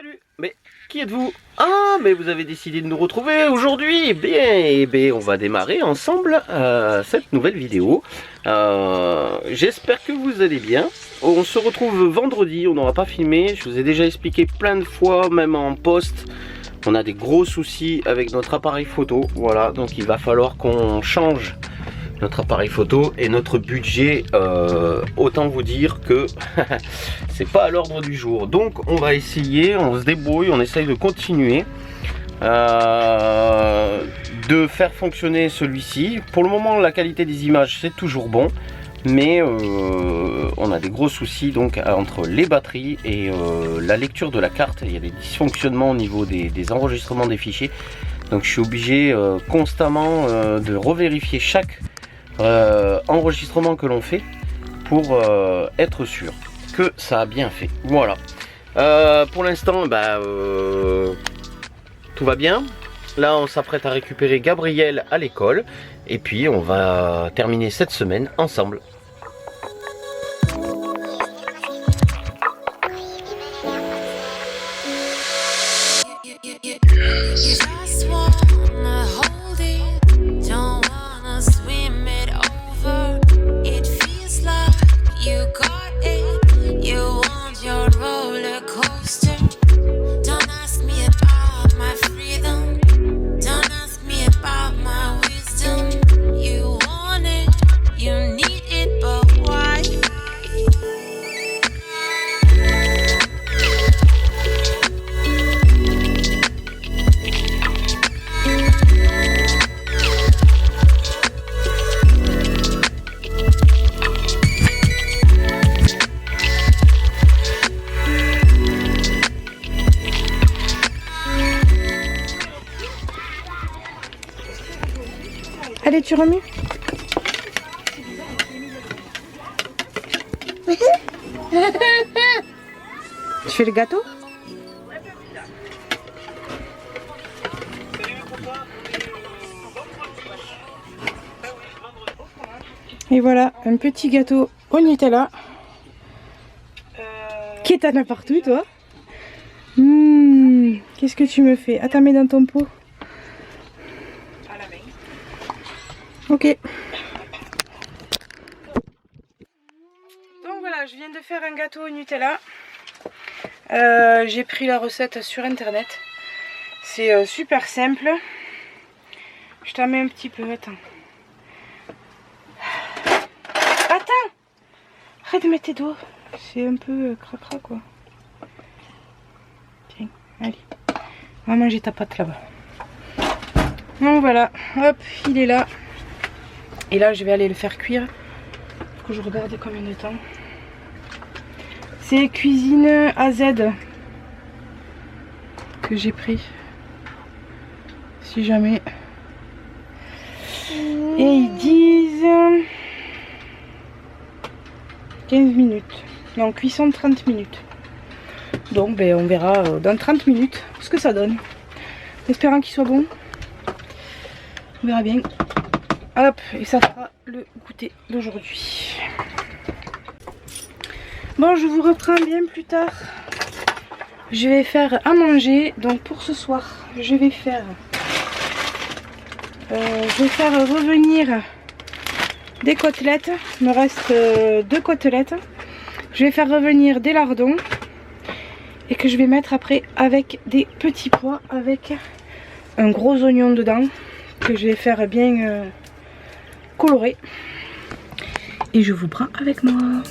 Salut. Mais qui êtes-vous? Ah, mais vous avez décidé de nous retrouver aujourd'hui. Bien, on va démarrer ensemble cette nouvelle vidéo. J'espère que vous allez bien. On se retrouve vendredi, on n'aura pas filmé. Je vous ai déjà expliqué plein de fois, même en post. On a des gros soucis avec notre appareil photo. Voilà, donc il va falloir qu'on change notre appareil photo et notre budget, autant vous dire que c'est pas à l'ordre du jour. Donc on va essayer, on se débrouille, on essaye de continuer de faire fonctionner celui-ci. Pour le moment la qualité des images c'est toujours bon, mais on a des gros soucis donc entre les batteries et la lecture de la carte. Il y a des dysfonctionnements au niveau des enregistrements des fichiers, donc je suis obligé constamment de revérifier chaque enregistrement que l'on fait pour être sûr que ça a bien fait. Voilà, pour l'instant tout va bien. Là on s'apprête à récupérer Gabriel à l'école et puis on va terminer cette semaine ensemble. Allez, tu remues. Tu fais le gâteau? Et voilà, un petit gâteau au Nutella. Qui t'en as partout, toi? Qu'est-ce que tu me fais? Attends, mets dans ton pot. Ok. Donc voilà, je viens de faire un gâteau au Nutella. J'ai pris la recette sur internet. C'est super simple. Je t'en mets un petit peu, attends. Attends! Arrête de mettre tes doigts. C'est un peu cracra quoi. Tiens, allez. On va manger ta pâte là-bas. Donc voilà, hop, il est là. Et là je vais aller le faire cuire. Faut que je regarde combien de temps. C'est Cuisine AZ que j'ai pris. Si jamais. Et ils disent 15 minutes. Non, cuisson de 30 minutes. Donc ben, on verra dans 30 minutes ce que ça donne. En espérant qu'il soit bon. On verra bien. Hop, et ça fera le goûter d'aujourd'hui. Bon, je vous reprends bien plus tard. Je vais faire à manger. Donc pour ce soir, je vais faire revenir des côtelettes. Il me reste 2 côtelettes. Je vais faire revenir des lardons. Et que je vais mettre après avec des petits pois. Avec un gros oignon dedans. Que je vais faire bien coloré. Et je vous prends avec moi.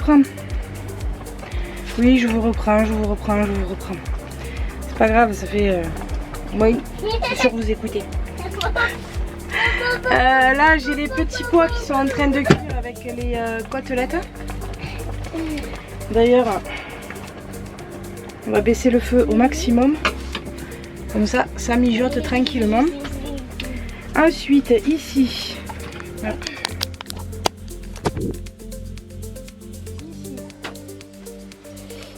reprends. Oui, je vous reprends, je vous reprends, je vous reprends. C'est pas grave, ça fait... Oui, c'est sûr que vous écoutez. Là, j'ai les petits pois qui sont en train de cuire avec les côtelettes. D'ailleurs, on va baisser le feu au maximum. Comme ça, ça mijote tranquillement. Ensuite, ici, hop.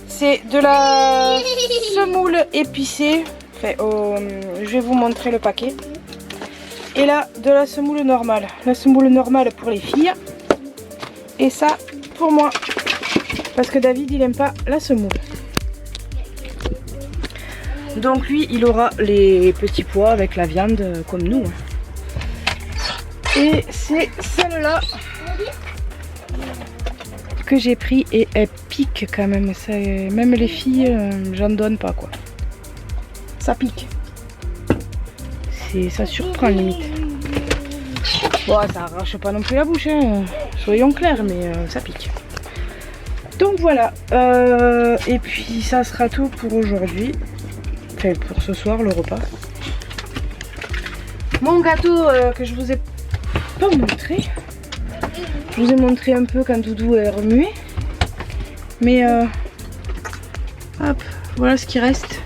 C'est de la semoule épicée. Enfin, je vais vous montrer le paquet. Et là, de la semoule normale. La semoule normale pour les filles. Et ça, pour moi. Parce que David, il n'aime pas la semoule. Donc lui, il aura les petits pois avec la viande comme nous. Et c'est celle-là que j'ai pris et elle pique quand même. Même les filles, j'en donne pas quoi. Ça pique. Ça surprend limite. Bon, ça arrache pas non plus la bouche, hein. Soyons clairs, mais ça pique. Donc voilà. Et puis ça sera tout pour aujourd'hui. Enfin, pour ce soir, le repas. Mon gâteau que je vous ai pas montré. Je vous ai montré un peu quand Doudou est remué. Mais hop, voilà ce qui reste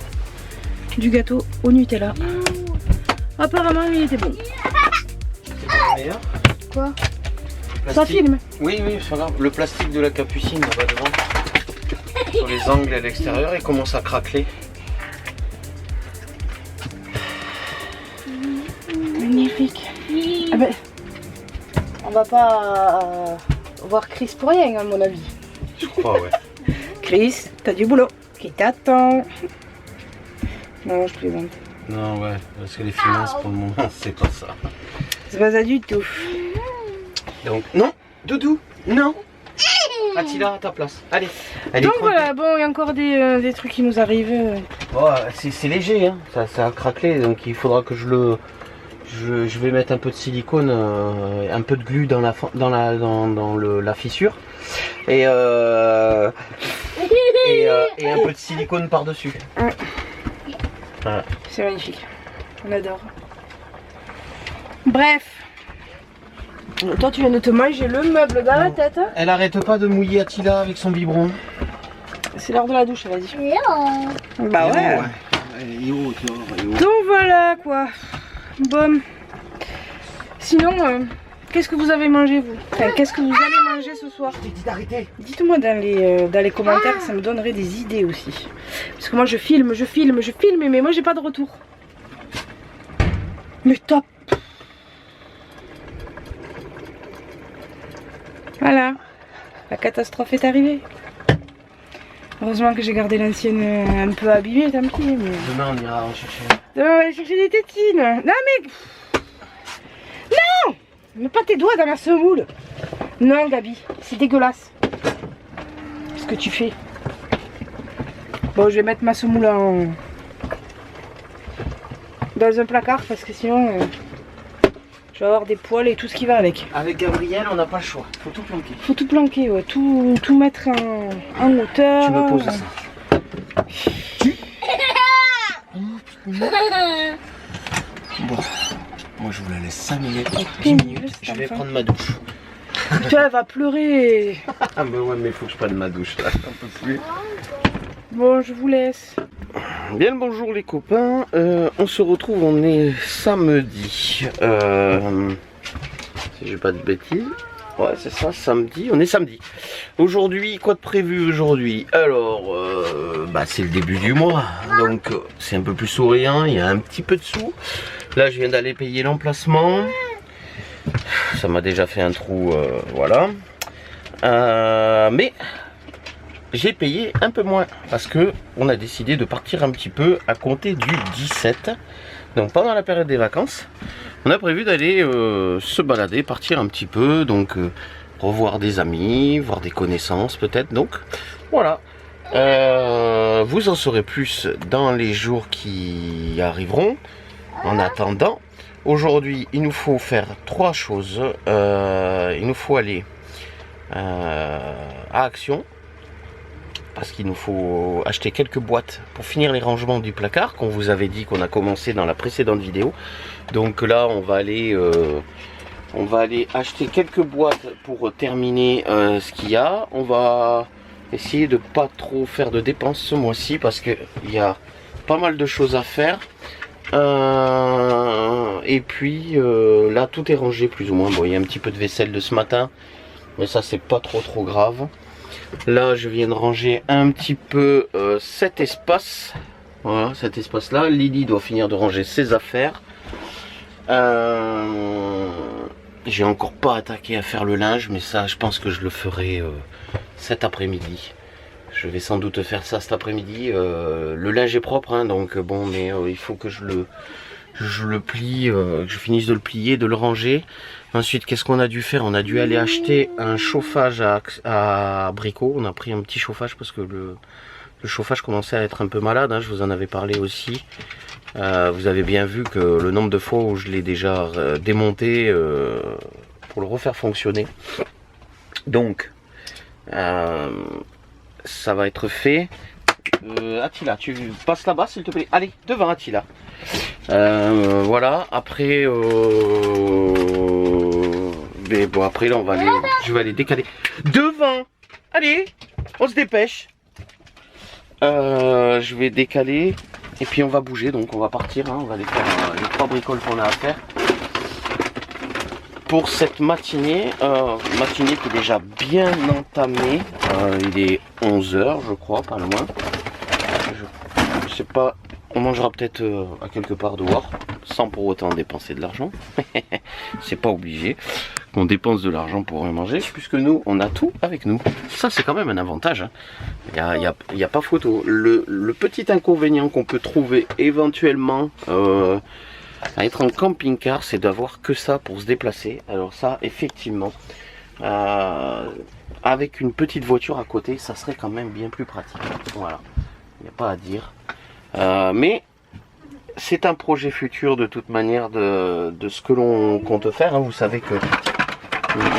du gâteau au Nutella. Apparemment, il était bon. C'est meilleur. Quoi? Plastique. Ça filme? Oui, oui, c'est grave. Le plastique de la capucine là-bas devant. Sur les angles à l'extérieur, il commence à craqueler. Magnifique. Ah ben, on va pas voir Chris pour rien, à mon avis. Je crois, ouais. Chris, t'as du boulot qui t'attend. Non, je plaisante. Non, ouais, parce que les finances pour le moment, c'est pas ça. C'est pas ça du tout. Donc, non, Doudou, non. Attila, à ta place. Allez. Donc voilà, bon, il y a encore des trucs qui nous arrivent. Oh, c'est léger, hein. Ça a craquelé, donc il faudra que je vais mettre un peu de silicone, un peu de glu dans la fissure et un peu de silicone par-dessus. Voilà. C'est magnifique, on adore. Bref, toi tu viens de te manger le meuble dans la tête. Elle arrête pas de mouiller Attila avec son biberon. C'est l'heure de la douche, elle a dit. Bah ouais. Donc voilà quoi. Bon. Sinon, qu'est-ce que vous avez mangé vous? Enfin, qu'est-ce que vous allez manger ce soir? Je t'ai dit d'arrêter. Dites-moi dans les commentaires, ça me donnerait des idées aussi. Parce que moi je filme, mais moi j'ai pas de retour. Mais top. Voilà, la catastrophe est arrivée. Heureusement que j'ai gardé l'ancienne un peu abîmée, tant pis. Mais... Demain on ira en chercher. Demain on va aller chercher des tétines. Non mais... Non! Mets pas tes doigts dans la semoule. Non Gabi, c'est dégueulasse. Ce que tu fais. Bon, je vais mettre ma semoule dans un placard parce que sinon je vais avoir des poils et tout ce qui va avec. Avec Gabriel, on n'a pas le choix. Faut tout planquer. Faut tout planquer, ouais. Tout mettre en hauteur. Tu me poses ça. Bon, moi je vous la laisse 5 minutes, 10 minutes, je vais prendre ma douche. Tu vois, elle va pleurer. Ah bah ouais, mais faut que je prenne ma douche là, j'en peux plus. Bon, je vous laisse. Bien le bonjour les copains, on se retrouve, on est samedi, si j'ai pas de bêtises, ouais c'est ça, samedi, on est samedi. Aujourd'hui, quoi de prévu aujourd'hui? Alors, c'est le début du mois, donc c'est un peu plus souriant, il y a un petit peu de sous. Là je viens d'aller payer l'emplacement, ça m'a déjà fait un trou, voilà. Mais... j'ai payé un peu moins parce que on a décidé de partir un petit peu à compter du 17. Donc pendant la période des vacances, on a prévu d'aller se balader, partir un petit peu, donc revoir des amis, voir des connaissances peut-être. Donc voilà, vous en saurez plus dans les jours qui arriveront. En attendant, aujourd'hui il nous faut faire 3 choses. Il nous faut aller à Action. Parce qu'il nous faut acheter quelques boîtes pour finir les rangements du placard qu'on vous avait dit qu'on a commencé dans la précédente vidéo. Donc là on va aller acheter quelques boîtes pour terminer ce qu'il y a. On va essayer de pas trop faire de dépenses ce mois-ci parce qu'il y a pas mal de choses à faire. Et puis là tout est rangé plus ou moins. Bon, il y a un petit peu de vaisselle de ce matin, mais ça c'est pas trop grave. Là je viens de ranger un petit peu cet espace. Voilà, cet espace là. Lily doit finir de ranger ses affaires. J'ai encore pas attaqué à faire le linge, mais ça je pense que je le ferai cet après-midi. Je vais sans doute faire ça cet après-midi. Le linge est propre hein, donc bon, mais il faut que je le plie, que je finisse de le plier, de le ranger. Ensuite, qu'est-ce qu'on a dû faire? On a dû aller acheter un chauffage à Brico. On a pris un petit chauffage parce que le chauffage commençait à être un peu malade, hein, je vous en avais parlé aussi. Vous avez bien vu que le nombre de fois où je l'ai déjà démonté pour le refaire fonctionner. Donc, ça va être fait. Attila, tu passes là-bas s'il te plaît. Allez, devant Attila. Voilà, après mais bon, après là on va aller, je vais aller décaler devant. Allez, on se dépêche. Je vais décaler et puis on va bouger, donc on va partir, hein, on va aller faire les 3 bricoles qu'on a à faire pour cette matinée. Matinée qui est déjà bien entamée. Il est 11 h je crois, pas loin. Je sais pas, on mangera peut-être à quelque part dehors, sans pour autant dépenser de l'argent. C'est pas obligé qu'on dépense de l'argent pour manger, puisque nous, on a tout avec nous. Ça, c'est quand même un avantage. Hein. Il y a pas photo. Le petit inconvénient qu'on peut trouver éventuellement à être en camping-car, c'est d'avoir que ça pour se déplacer. Alors ça, effectivement, avec une petite voiture à côté, ça serait quand même bien plus pratique. Voilà, il n'y a pas à dire. Mais c'est un projet futur de toute manière de ce que l'on compte faire. Hein. Vous savez que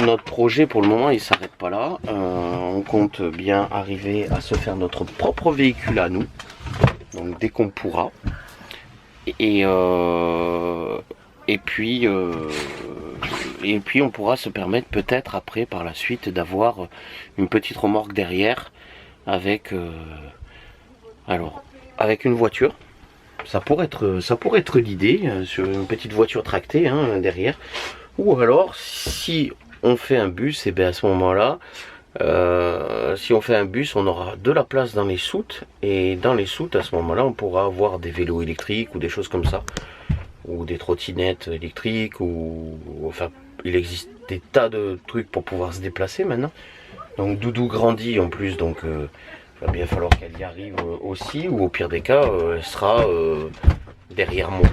notre projet pour le moment il s'arrête pas là. On compte bien arriver à se faire notre propre véhicule à nous. Donc dès qu'on pourra. Et puis on pourra se permettre peut-être après par la suite d'avoir une petite remorque derrière avec avec une voiture. Ça pourrait être l'idée sur une petite voiture tractée hein, derrière. Ou alors si on fait un bus, et bien à ce moment-là, si on fait un bus, on aura de la place dans les soutes. Et dans les soutes, à ce moment-là, on pourra avoir des vélos électriques ou des choses comme ça. Ou des trottinettes électriques. Enfin, il existe des tas de trucs pour pouvoir se déplacer maintenant. Donc Doudou grandit en plus, donc il va bien falloir qu'elle y arrive aussi. Ou au pire des cas, elle sera derrière moi.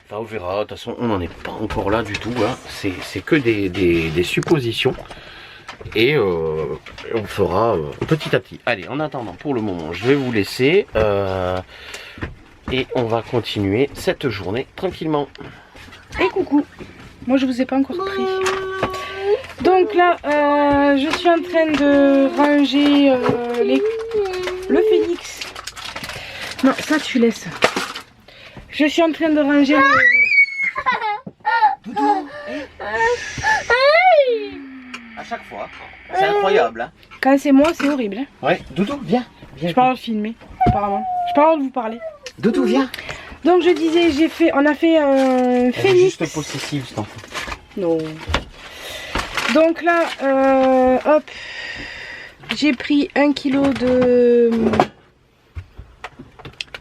Enfin, on verra, de toute façon on n'en est pas encore là du tout, hein. C'est que des suppositions et on fera petit à petit. Allez, en attendant, pour le moment, je vais vous laisser et on va continuer cette journée tranquillement. Et coucou, moi je vous ai pas encore pris. Donc là, je suis en train de ranger le phénix. Non, ça tu laisses. Je suis en train de ranger Doudou, à chaque fois, c'est incroyable. Hein. Quand c'est moi, c'est horrible. Hein. Ouais, Doudou, viens. Je parle de filmer, apparemment. Je parle de vous parler. Doudou, viens. Donc je disais, on a fait un phénix. Juste possessive, cet enfant. Non. Donc là, hop, j'ai pris 1 kg de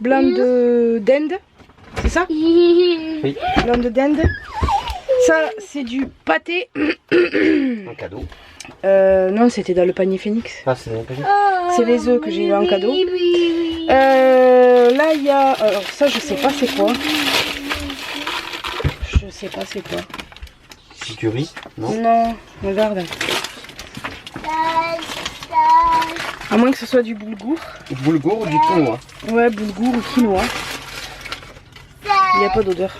blanc de dinde. C'est ça? Oui. Blanc de dinde. Ça, c'est du pâté. Un cadeau. Non, c'était dans le panier phénix. Ah, c'est dans le panier. C'est les œufs que j'ai eu en cadeau. Là, il y a... Alors ça, je sais pas c'est quoi. Je sais pas c'est quoi. Si tu ris, non? Non, regarde. À moins que ce soit du boulgour. Boulgour ou du quinoa? Ouais, boulgour ou quinoa. Il n'y a pas d'odeur.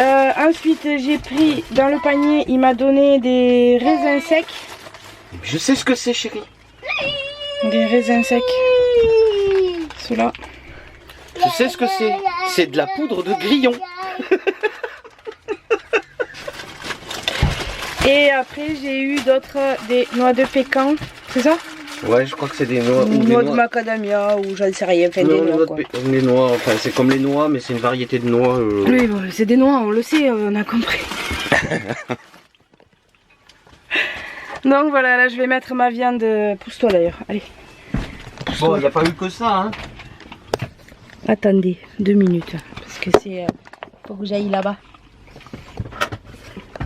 Ensuite, j'ai pris dans le panier, il m'a donné des raisins secs. Je sais ce que c'est, chérie. Des raisins secs. Ceux-là. Je sais ce que c'est. C'est de la poudre de grillon. Et après, j'ai eu des noix de pécan. C'est ça? Ouais, je crois que c'est des noix. Ou des noix de macadamia, ou j'en sais rien. Enfin, des noix, quoi. Les noix, enfin, c'est comme les noix, mais c'est une variété de noix. Oui, bon, c'est des noix, on le sait, on a compris. Donc voilà, là, je vais mettre ma viande. Pousse-toi d'ailleurs, allez. Bon, il n'y a pas eu que ça, hein. Attendez, 2 minutes. Parce que c'est. Faut que j'aille là-bas.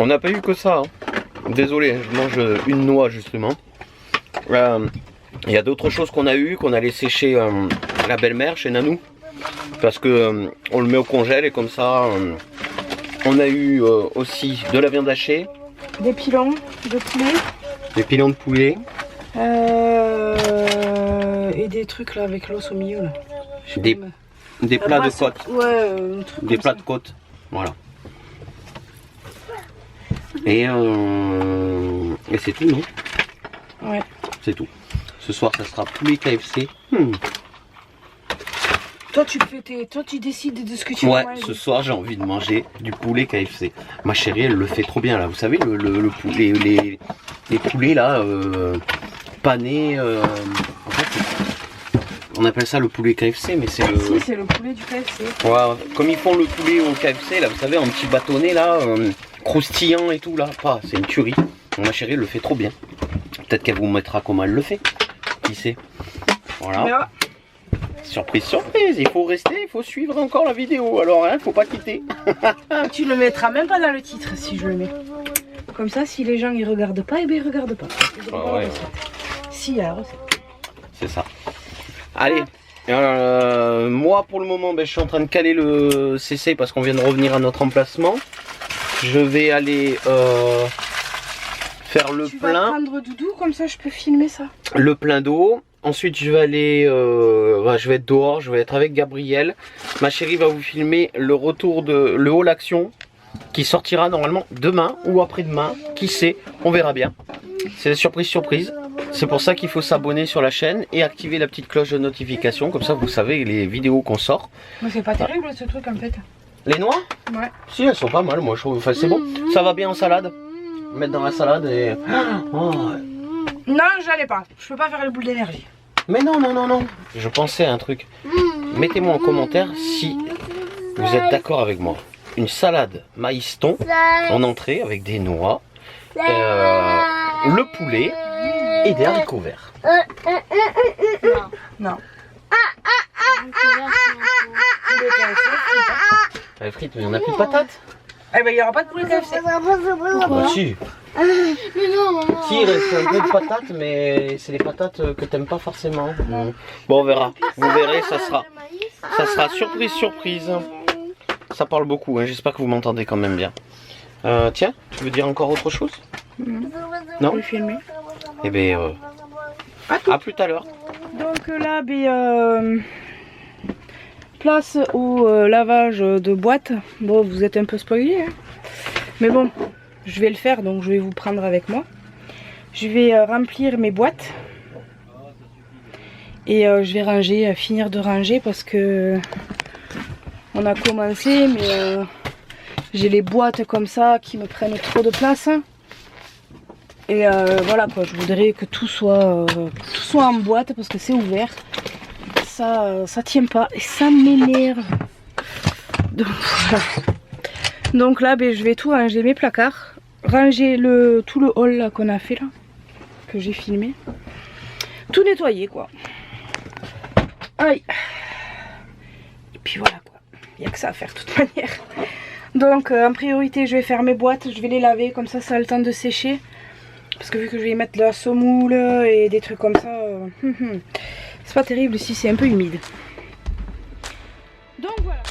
On n'a pas eu que ça, hein. Désolé, je mange une noix, justement. Il y a d'autres choses qu'on a eu, qu'on a laissé chez la belle-mère, chez Nanou. Parce que on le met au congèle et comme ça, on a eu aussi de la viande hachée. Des pilons de poulet. Des pilons de poulet. Et des trucs là avec l'os au milieu là. Des plats de côte. Ouais, des plats de côte. Voilà. Et c'est tout, non? Ouais. C'est tout. Ce soir, ça sera poulet KFC. Toi, tu décides de ce que tu veux Ouais, manger. ce soir, j'ai envie de manger du poulet KFC. Ma chérie, elle le fait trop bien, là. Vous savez, le poulet, les poulets, là, panés. En fait, on appelle ça le poulet KFC, mais c'est le... Si, c'est le poulet du KFC. Ouais, comme ils font le poulet au KFC, là, vous savez, en petit bâtonnet, là, croustillant et tout, là. Pas, c'est une tuerie. Ma chérie, elle le fait trop bien. Peut-être qu'elle vous mettra comment elle le fait. Qui sait? Voilà. Surprise, surprise. Il faut rester, il faut suivre encore la vidéo. Alors, hein, faut pas quitter. Tu le mettras même pas dans le titre si je le mets. Comme ça, si les gens ils regardent pas, eh bien ils regardent pas. Ah ouais. Si, il y a la recette. C'est ça. Allez. Moi, pour le moment, je suis en train de caler le CC parce qu'on vient de revenir à notre emplacement. Je vais aller faire le tu plein. vas prendre Doudou, comme ça je peux filmer ça. Le plein d'eau. Ensuite, je vais aller, je vais être dehors, je vais être avec Gabriel. Ma chérie va vous filmer le retour de le haul action qui sortira normalement demain ou après-demain. Qui sait, on verra bien. C'est surprise, surprise. C'est pour ça qu'il faut s'abonner sur la chaîne et activer la petite cloche de notification. Comme ça, vous savez les vidéos qu'on sort. Mais c'est pas terrible ce truc en fait. Les noix? Ouais. Si, elles sont pas mal, moi je trouve. Enfin, c'est bon. Ça va bien en salade. Mettre dans la salade et... Oh. Non, j'allais pas. Je peux pas faire les boules d'énergie. Mais non, non, non, non. Je pensais à un truc. Mettez-moi en commentaire si vous êtes d'accord avec moi. Une salade maïs thon en entrée avec des noix, le poulet et des haricots verts. Non. Les frites, mais on a plus de patates. Eh ben il y aura pas de poulet KFC. Bah si. Mais non, maman. Si, il reste un peu de patates, mais c'est des patates que t'aimes pas forcément. Bon, on verra. Vous verrez, ça sera surprise, surprise. Ça parle beaucoup, hein. J'espère que vous m'entendez quand même bien. Tiens, tu veux dire encore autre chose? Non? Je vais filmer. Eh bien, à plus à l'heure. Donc là, place au lavage de boîtes. Bon, vous êtes un peu spoilé, hein. Mais bon, je vais le faire, donc je vais vous prendre avec moi. Je vais remplir mes boîtes. Et je vais ranger, finir de ranger parce que on a commencé, mais j'ai les boîtes comme ça qui me prennent trop de place. Et voilà quoi, je voudrais que tout soit en boîte parce que c'est ouvert. Ça tient pas et ça m'énerve. Donc voilà. Donc là, je vais tout ranger, mes placards, ranger tout le hall là qu'on a fait là, que j'ai filmé, tout nettoyer quoi. Aïe. Et puis voilà quoi, il n'y a que ça à faire de toute manière. Donc en priorité, je vais faire mes boîtes, je vais les laver comme ça a le temps de sécher. Parce que vu que je vais y mettre de la semoule et des trucs comme ça, c'est pas terrible si c'est un peu humide. Donc voilà.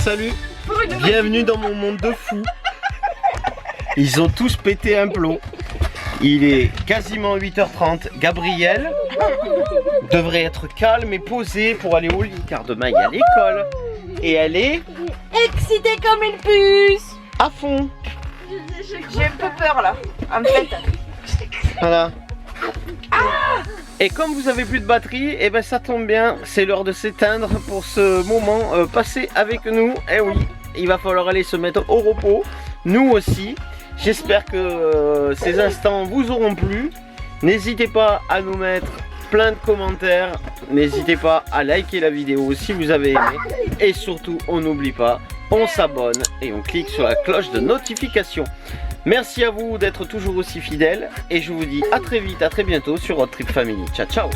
salut. Bienvenue dans mon monde de fous. Ils ont tous pété un plomb. Il est quasiment 8h30. Gabrielle devrait être calme et posée pour aller au lit car demain il y a l'école. Et elle est Excitée comme une puce. à fond. J'ai un peu peur là, en fait. Voilà. Et comme vous avez plus de batterie, et ben ça tombe bien, c'est l'heure de s'éteindre pour ce moment passé avec nous. Et oui, il va falloir aller se mettre au repos, nous aussi. J'espère que ces instants vous auront plu. N'hésitez pas à nous mettre plein de commentaires. N'hésitez pas à liker la vidéo si vous avez aimé. Et surtout, on n'oublie pas, on s'abonne et on clique sur la cloche de notification. Merci à vous d'être toujours aussi fidèles. Et je vous dis à très vite, à très bientôt sur Road Trip Family. Ciao, ciao!